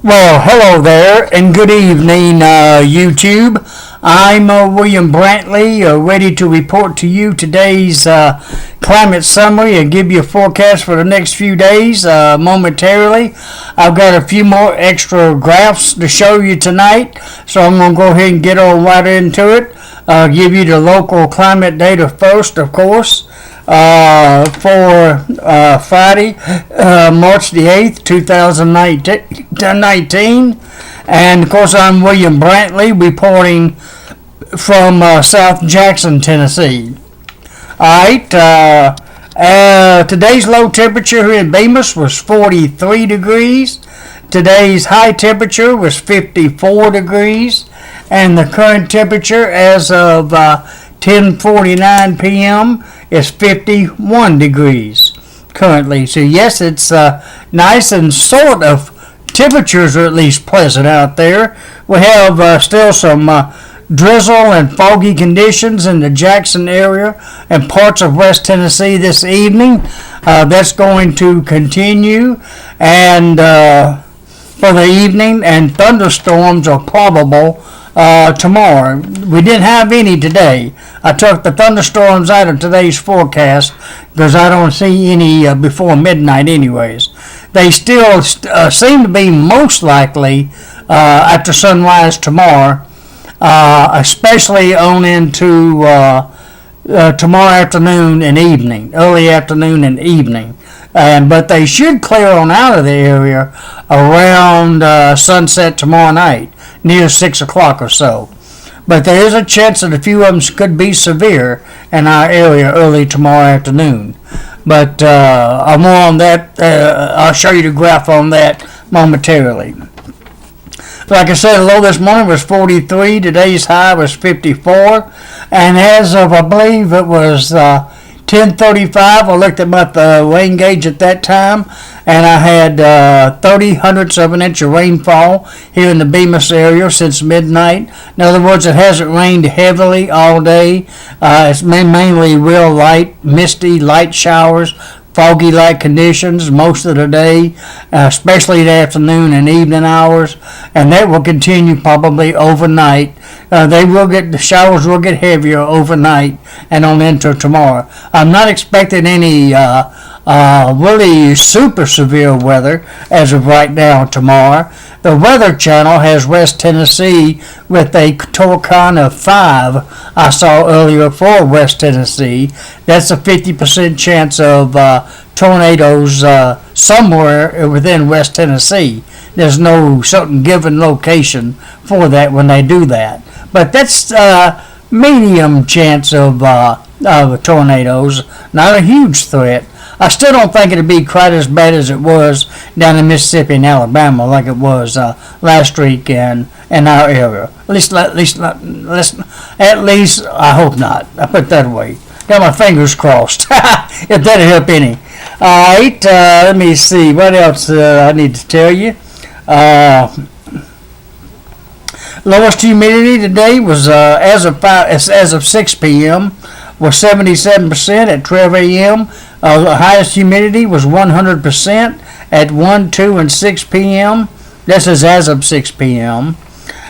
Well, hello there, and good evening, YouTube. I'm William Brantley, ready to report to you today's climate summary and give you a forecast for the next few days momentarily. I've got a few more extra graphs to show you tonight, so I'm going to go ahead and get on right into it. Give you the local climate data first, of course. For Friday, March the 8th, 2019. And of course, I'm William Brantley reporting from South Jackson, Tennessee. Alright, today's low temperature here in Bemis was 43 degrees. Today's high temperature was 54 degrees. And the current temperature as of 10:49 p.m. is 51 degrees currently. So yes, it's nice and sort of temperatures are at least pleasant out there. We have still some drizzle and foggy conditions in the Jackson area and parts of West Tennessee this evening. That's going to continue, and for the evening, and thunderstorms are probable tomorrow. We didn't have any today. I took the thunderstorms out of today's forecast because I don't see any before midnight anyways. They still seem to be most likely after sunrise tomorrow, especially on into tomorrow afternoon and evening, early afternoon and evening. But they should clear on out of the area around sunset tomorrow night, near 6 o'clock or so. But there is a chance that a few of them could be severe in our area early tomorrow afternoon. But more on that. I'll show you the graph on that momentarily. Like I said, the low this morning was 43. Today's high was 54. And as of, I believe it was 10:35, I looked at the rain gauge at that time, and I had 30 hundredths of an inch of rainfall here in the Bemis area since midnight. In other words, it hasn't rained heavily all day. It's been mainly real light, misty, light showers, foggy light conditions most of the day, especially the afternoon and evening hours, and that will continue probably overnight. The showers will get heavier overnight and on into tomorrow. I'm not expecting any really super severe weather as of right now tomorrow. The Weather Channel has West Tennessee with a Torcon of 5 I saw earlier for West Tennessee. That's a 50% chance of tornadoes somewhere within West Tennessee. There's no certain given location for that when they do that. But that's medium chance of tornadoes, not a huge threat. I still don't think it'll be quite as bad as it was down in Mississippi and Alabama, like it was last week in our area. At least I hope not. I put it that way. Got my fingers crossed. If that'll help any. All right. Let me see what else I need to tell you. Lowest humidity today was as of 6 p.m. was 77% at 12 a.m. The highest humidity was 100% at 1, 2, and 6 p.m. This is as of 6 p.m.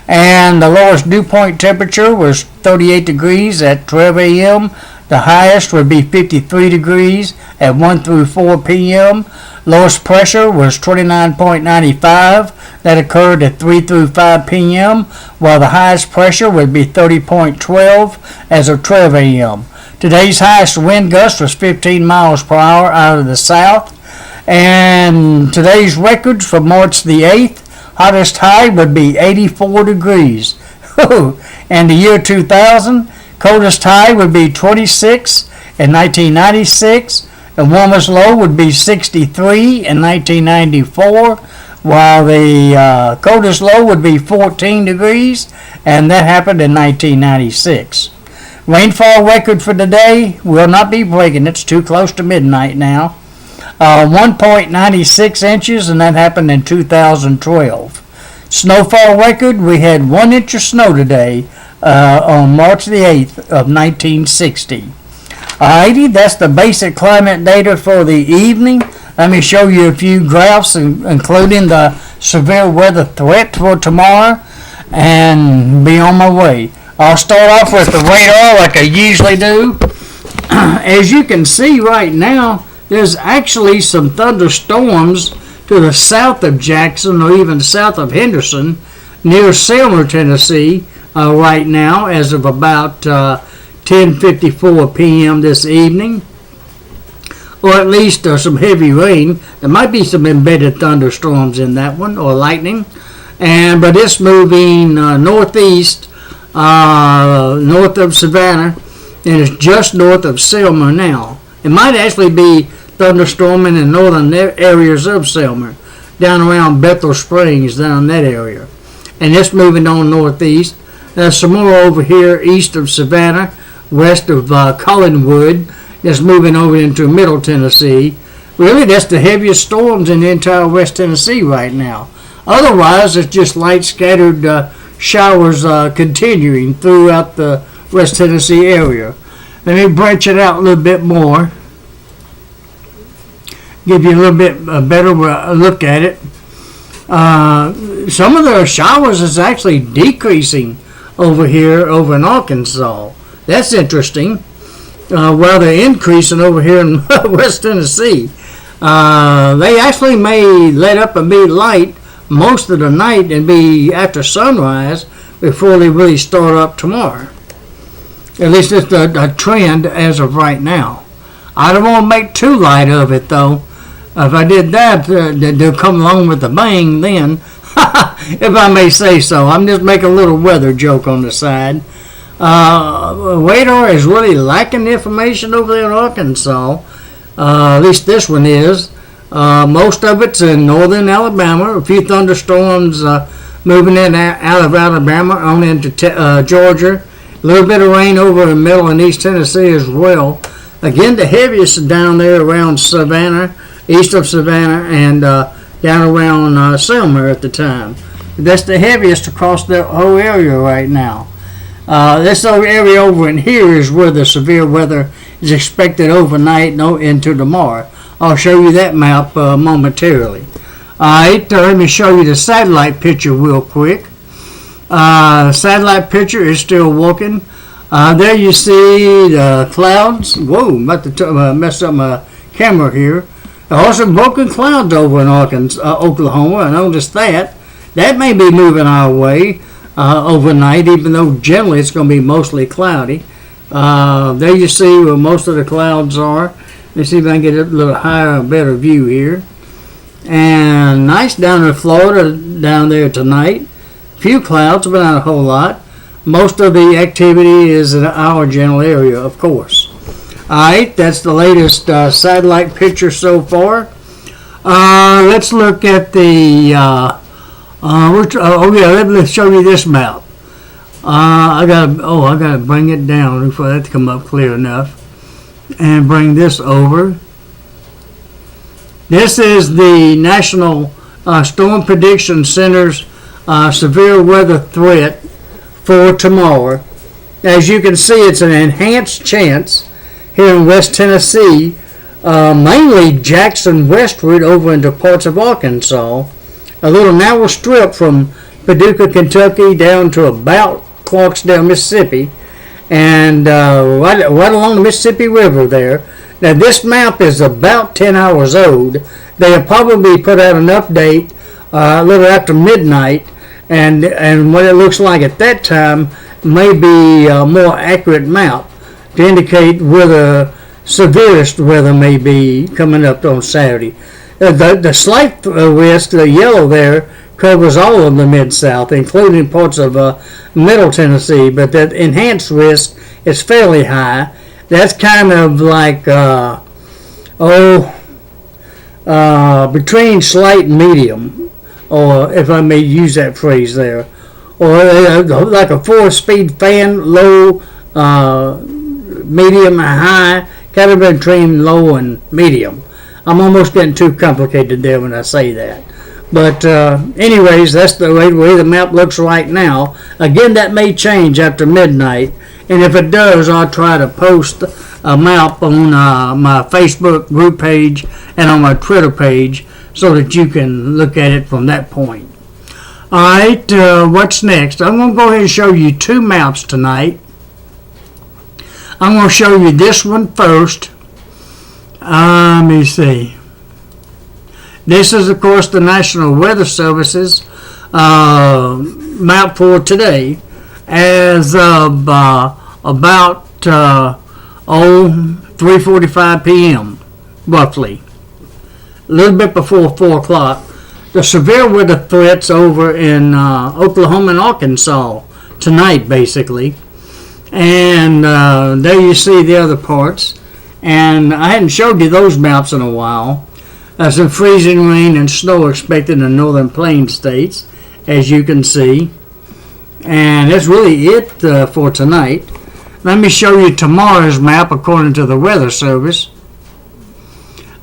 And the lowest dew point temperature was 38 degrees at 12 a.m. The highest would be 53 degrees at 1 through 4 p.m. Lowest pressure was 29.95. That occurred at 3 through 5 p.m., while the highest pressure would be 30.12 as of 12 a.m. Today's highest wind gust was 15 miles per hour out of the south. And today's records for March the 8th, hottest high would be 84 degrees. And the year 2000, coldest high would be 26 in 1996. The warmest low would be 63 in 1994, while the coldest low would be 14 degrees, and that happened in 1996. Rainfall record for today will not be breaking. It's too close to midnight now. 1.96 inches, and that happened in 2012. Snowfall record, we had 1 inch of snow today on March the 8th of 1960. Alrighty, that's the basic climate data for the evening. let me show you a few graphs, including the severe weather threat for tomorrow, and be on my way. I'll start off with the radar like I usually do. As you can see right now, there's actually some thunderstorms to the south of Jackson or even south of Henderson near Selmer, Tennessee right now as of about 10:54 p.m. this evening, or at least some heavy rain. There might be some embedded thunderstorms in that one, or lightning, but it's moving northeast, north of Savannah, and it's just north of Selmer now. It might actually be thunderstorming in northern areas of Selmer, down around Bethel Springs, down that area. And it's moving on northeast. There's some more over here east of Savannah, west of Collinwood. That's moving over into Middle Tennessee. Really, that's the heaviest storms in the entire West Tennessee right now. Otherwise, it's just light scattered showers continuing throughout the West Tennessee area. Let me branch it out a little bit more, give you a little bit better look at it. Some of the showers is actually decreasing over here over in Arkansas. That's interesting. While they're increasing over here in West Tennessee. They actually may let up and be light most of the night and be after sunrise before they really start up tomorrow. At least it's a trend as of right now. I don't want to make too light of it though. If I did that, they'll come along with a bang then, if I may say so. I'm just making a little weather joke on the side. Radar is really lacking information over there in Arkansas. At least this one is. Most of it's in northern Alabama. A few thunderstorms moving in out of Alabama on into Georgia. A little bit of rain over in middle and east Tennessee as well. Again, the heaviest down there around Savannah, east of Savannah, and down around Selmer at the time. That's the heaviest across the whole area right now. This area over in here is where the severe weather is expected overnight and into tomorrow. I'll show you that map momentarily. Alright, let me show you the satellite picture real quick. Satellite picture is still working. There you see the clouds. Whoa, I'm about to mess up my camera here. There are some broken clouds over in Oklahoma. I noticed that. That may be moving our way overnight, even though generally it's going to be mostly cloudy. There you see where most of the clouds are. Let's see if I can get a little higher, better view here. And nice down in Florida down there tonight. Few clouds, but not a whole lot. Most of the activity is in our general area, of course. Alright, that's the latest satellite picture so far. Let's look at the let me show you this map. I gotta bring it down for that to come up clear enough, and bring this over. This is the National Storm Prediction Center's severe weather threat for tomorrow. As you can see, it's an enhanced chance here in West Tennessee, mainly Jackson westward over into parts of Arkansas. A little narrow strip from Paducah, Kentucky down to about Clarksdale, Mississippi, and right along the Mississippi River there. Now this map is about 10 hours old. They have probably put out an update a little after midnight, and what it looks like at that time may be a more accurate map to indicate where the severest weather may be coming up on Saturday. The slight risk, the yellow there, covers all of the Mid-South, including parts of Middle Tennessee, but that enhanced risk is fairly high. That's kind of like, between slight and medium, or if I may use that phrase there, or like a 4-speed fan, low, medium, and high, kind of between low and medium. I'm almost getting too complicated there when I say that. But anyways, that's the way the map looks right now. Again, that may change after midnight And if it does, I'll try to post a map on my Facebook group page and on my Twitter page so that you can look at it from that point. Alright, what's next? I'm going to go ahead and show you two maps tonight. I'm going to show you this one first. Let me see. This is, of course, the National Weather Service's map for today as of about 3:45 p.m. roughly, a little bit before 4 o'clock. The severe weather threats over in Oklahoma and Arkansas tonight, basically. And there you see the other parts. And I hadn't showed you those maps in a while. Some freezing rain and snow expected in the northern plain states, as you can see. And that's really it for tonight. Let me show you tomorrow's map according to the Weather Service.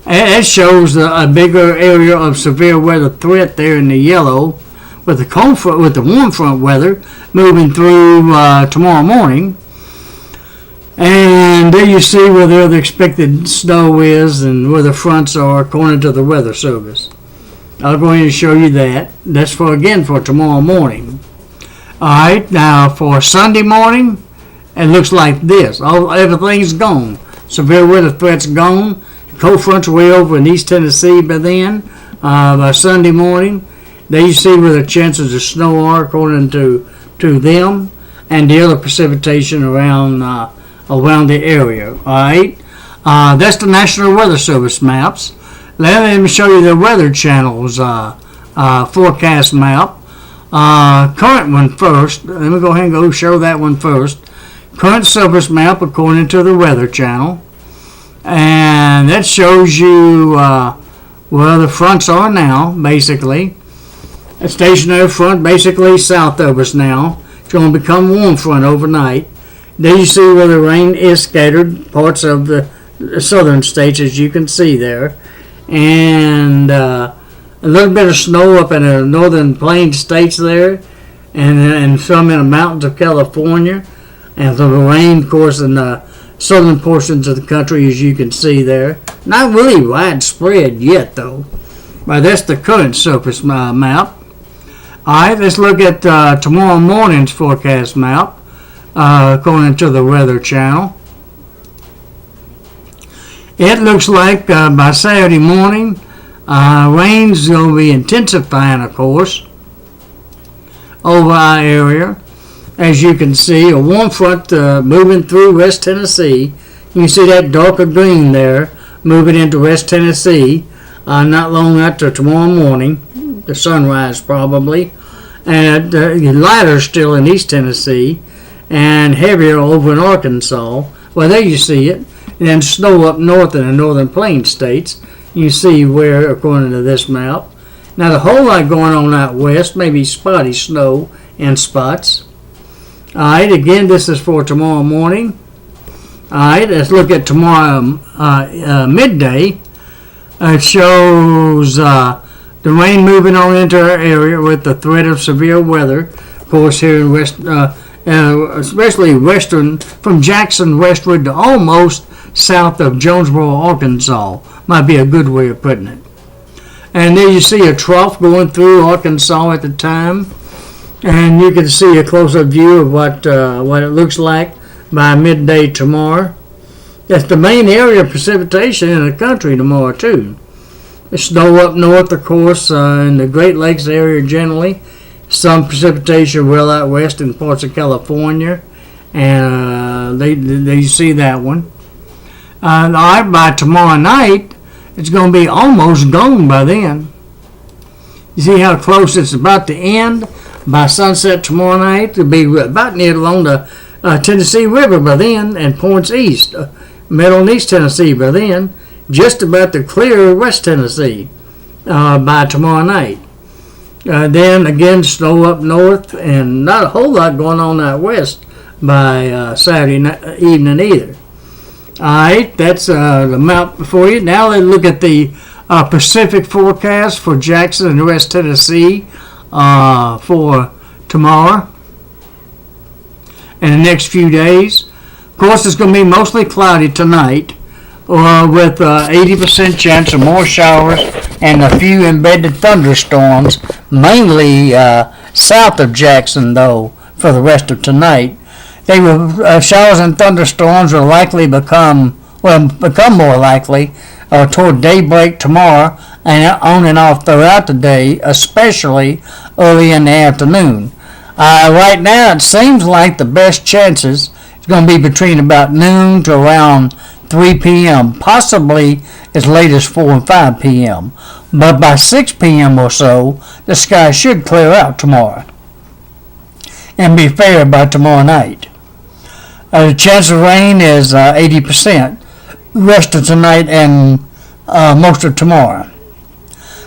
It shows a bigger area of severe weather threat there in the yellow, with the cold front, with the warm front weather moving through tomorrow morning. And there you see where the expected snow is and where the fronts are according to the Weather Service. I'll go ahead and show you that. That's for tomorrow morning. Alright, now for Sunday morning, it looks like this. Everything's gone. Severe weather threats gone. Cold front's way over in East Tennessee by then. By Sunday morning, there you see where the chances of snow are according to them, and the other precipitation around the area. Alright, that's the National Weather Service maps. Let me show you the Weather Channel's forecast map. Current one first. Let me go ahead and go show that one first. Current service map according to the Weather Channel. And that shows you where the fronts are now, basically. A stationary front basically south of us now. It's going to become warm front overnight. There you see where the rain is scattered, parts of the southern states, as you can see there. And a little bit of snow up in the northern plain states there, and some in the mountains of California. And the rain, of course, in the southern portions of the country, as you can see there. Not really widespread yet, though. But that's the current surface map. Alright, let's look at tomorrow morning's forecast map. According to the Weather Channel. It looks like by Saturday morning, rain's going to be intensifying, of course, over our area. As you can see, a warm front moving through West Tennessee. You can see that darker green there moving into West Tennessee not long after tomorrow morning, the sunrise probably. And lighter still in East Tennessee, and heavier over in Arkansas. Well, there you see it. And then snow up north in the northern plain states. You see where, according to this map. Not a whole lot going on out west, maybe spotty snow in spots. Alright, again, this is for tomorrow morning. Alright, let's look at tomorrow midday. It shows the rain moving on into our area with the threat of severe weather. Of course, here in West, especially western, from Jackson westward to almost south of Jonesboro, Arkansas. Might be a good way of putting it. And there you see a trough going through Arkansas at the time. And you can see a closer view of what it looks like by midday tomorrow. That's the main area of precipitation in the country tomorrow, too. The snow up north, of course, in the Great Lakes area generally. Some precipitation well out west in parts of California. And you see that one. By tomorrow night, it's going to be almost gone by then. You see how close it's about to end? By sunset tomorrow night, it'll be about near along the Tennessee River by then, and points east, middle and east Tennessee by then, just about to clear West Tennessee by tomorrow night. Then again, snow up north, and not a whole lot going on out west by Saturday evening either. Alright, that's the map for you. Now let's look at the Pacific forecast for Jackson and West Tennessee for tomorrow. in the next few days. Of course, it's going to be mostly cloudy tonight with 80% chance of more showers and a few embedded thunderstorms, mainly south of Jackson, though, for the rest of tonight. Showers and thunderstorms will likely become more likely toward daybreak tomorrow and on and off throughout the day, especially early in the afternoon. Right now, it seems like the best chances is going to be between about noon to around 3 p.m., possibly as late as 4 and 5 p.m. But by 6 p.m. or so, the sky should clear out tomorrow and be fair by tomorrow night. The chance of rain is 80%, rest of tonight and most of tomorrow.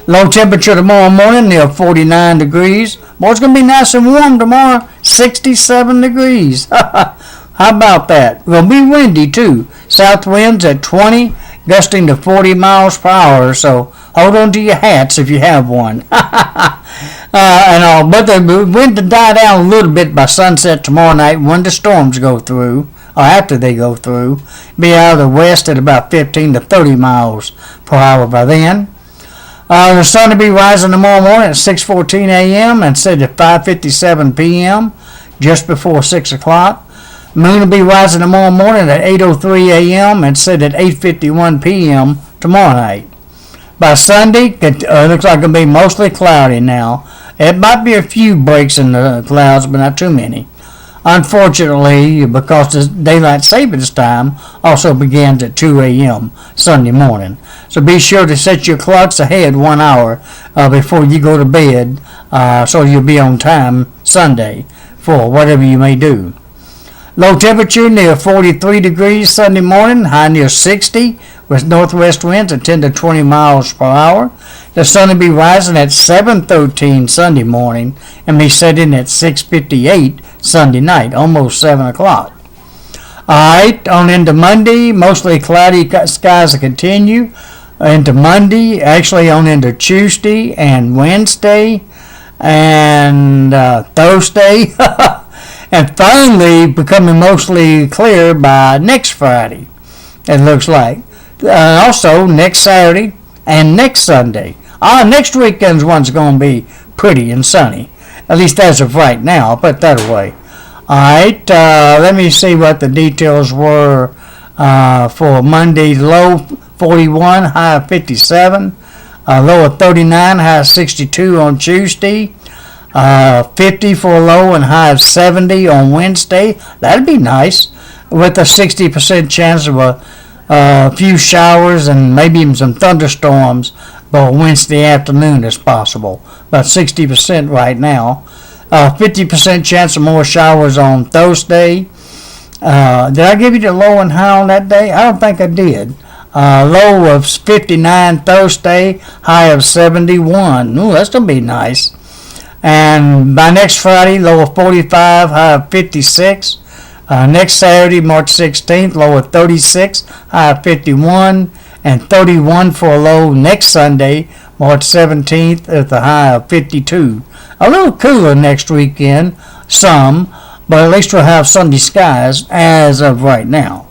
Low temperature tomorrow morning near 49 degrees. Boy, it's going to be nice and warm tomorrow, 67 degrees. How about that? It'll be windy too. South winds at 20, gusting to 40 miles per hour. So hold on to your hats if you have one. But the wind to die down a little bit by sunset tomorrow night when the storms go through, or after they go through. Be out of the west at about 15 to 30 miles per hour by then. The sun will be rising tomorrow morning at 6:14 a.m. and set at 5:57 p.m. just before 6 o'clock. Moon will be rising tomorrow morning at 8:03 a.m. and set at 8:51 p.m. tomorrow night. By Sunday, it looks like it'll be mostly cloudy now. It might be a few breaks in the clouds, but not too many. Unfortunately, because the daylight savings time also begins at 2 a.m. Sunday morning. So be sure to set your clocks ahead 1 hour before you go to bed so you'll be on time Sunday for whatever you may do. Low temperature near 43 degrees Sunday morning, high near 60 with northwest winds at 10 to 20 miles per hour. The sun will be rising at 7:13 Sunday morning and be setting at 6:58 Sunday night, almost 7 o'clock. Alright, on into Monday, mostly cloudy skies will continue. Into Monday, actually on into Tuesday and Wednesday and Thursday. And finally becoming mostly clear by next Friday, it looks like. Also next Saturday and next Sunday. Next weekend's one's going to be pretty and sunny, at least as of right now. I'll put that away. Alright, let me see what the details were for Monday. Low 41, high of 57. Low of 39, high of 62 on Tuesday. 50 for a low and high of 70 on Wednesday. That'd be nice, with a 60% chance of a few showers and maybe even some thunderstorms by Wednesday afternoon is possible. About 60% right now. 50% chance of more showers on Thursday. Did I give you the low and high on that day? I don't think I did. Low of 59 Thursday, high of 71. Ooh, that's going to be nice. And by next Friday, low of 45, high of 56. Next Saturday, March 16th, low of 36, high of 51. And 31 for a low next Sunday, March 17th, at the high of 52. A little cooler next weekend, some, but at least we'll have sunny skies as of right now.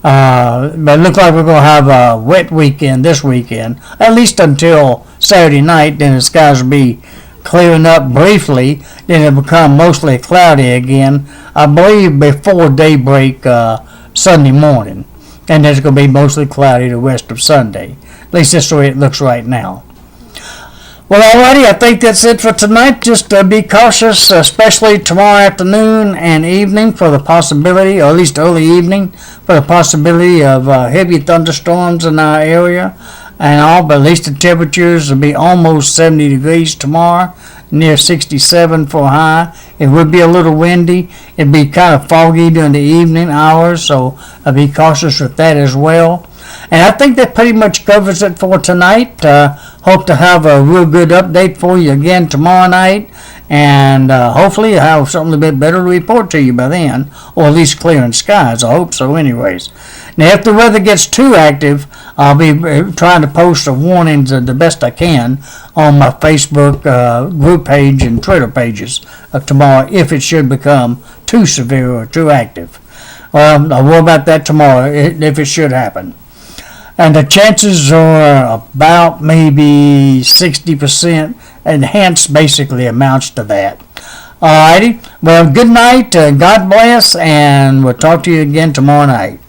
But it looks like we're going to have a wet weekend this weekend, at least until Saturday night. Then the skies will be clearing up briefly, then it'll become mostly cloudy again, I believe before daybreak Sunday morning. And it's going to be mostly cloudy the rest of Sunday. At least that's the way it looks right now. Well, alrighty, I think that's it for tonight. Just be cautious, especially tomorrow afternoon and evening for the possibility, or at least early evening, for the possibility of heavy thunderstorms in our area. And all, but at least the temperatures will be almost 70 degrees tomorrow, near 67 for high. It would be a little windy. It'd be kind of foggy during the evening hours, so be cautious with that as well. And I think that pretty much covers it for tonight. Hope to have a real good update for you again tomorrow night. And hopefully I'll have something a bit better to report to you by then. Or at least clearing skies. I hope so anyways. Now if the weather gets too active, I'll be trying to post the warnings the best I can on my Facebook group page and Twitter pages tomorrow if it should become too severe or too active. Well, I'll worry about that tomorrow if it should happen. And the chances are about maybe 60%, and hence basically amounts to that. Alrighty, well, good night, God bless, and we'll talk to you again tomorrow night.